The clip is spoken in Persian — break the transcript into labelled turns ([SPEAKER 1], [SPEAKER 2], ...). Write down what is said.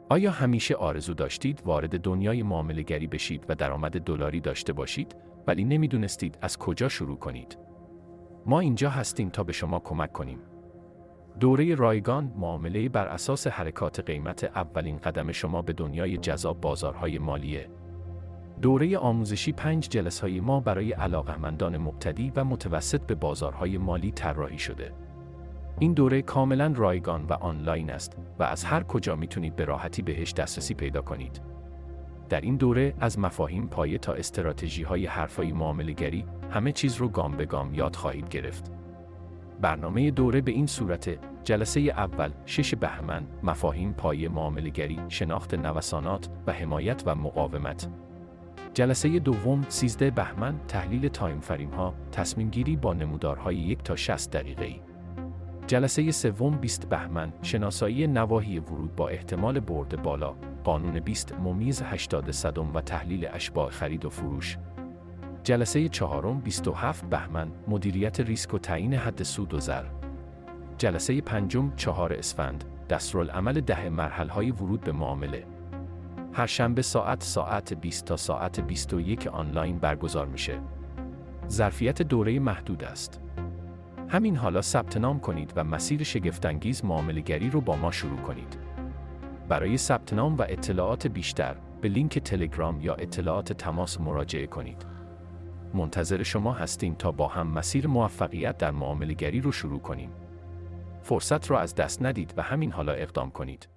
[SPEAKER 1] آیا همیشه آرزو داشتید وارد دنیای معامله‌گری بشید و درآمد دلاری داشته باشید، ولی نمیدونستید از کجا شروع کنید؟ ما اینجا هستیم تا به شما کمک کنیم. دوره رایگان، معامله بر اساس حرکات قیمت، اولین قدم شما به دنیای جذاب بازارهای مالیه. دوره آموزشی 5 جلسه‌های ما برای علاقه‌مندان مبتدی و متوسط به بازارهای مالی طراحی شده. این دوره کاملاً رایگان و آنلاین است و از هر کجا میتونید به راحتی بهش دسترسی پیدا کنید. در این دوره از مفاهیم پایه تا استراتژی‌های حرفه‌ای معامله‌گری، همه چیز رو گام به گام یاد خواهید گرفت. برنامه دوره به این صورت: جلسه اول 6 بهمن، مفاهیم پایه معامله‌گری، شناخت نوسانات و حمایت و مقاومت. جلسه دوم 13 بهمن، تحلیل تایم فریم‌ها، تصمیم گیری با نمودارهای 1 تا 60 دقیقه‌ای. جلسه سوم 20 بهمن، شناسایی نواحی ورود با احتمال برد بالا، قانون 20/80 صدم و تحلیل اشباح خرید و فروش. جلسه چهارم 27 بهمن، مدیریت ریسک و تعیین حد سود و ضرر. جلسه پنجم 4 اسفند، دستورالعمل 10 مرحله‌های ورود به معامله. هر شنبه ساعت 20 تا ساعت 21 آنلاین برگزار میشه. ظرفیت دوره محدود است. همین حالا ثبت نام کنید و مسیر شگفت‌انگیز معامله‌گری رو با ما شروع کنید. برای ثبت نام و اطلاعات بیشتر به لینک تلگرام یا اطلاعات تماس مراجعه کنید. منتظر شما هستیم تا با هم مسیر موفقیت در معامله‌گری رو شروع کنیم. فرصت رو از دست ندید و همین حالا اقدام کنید.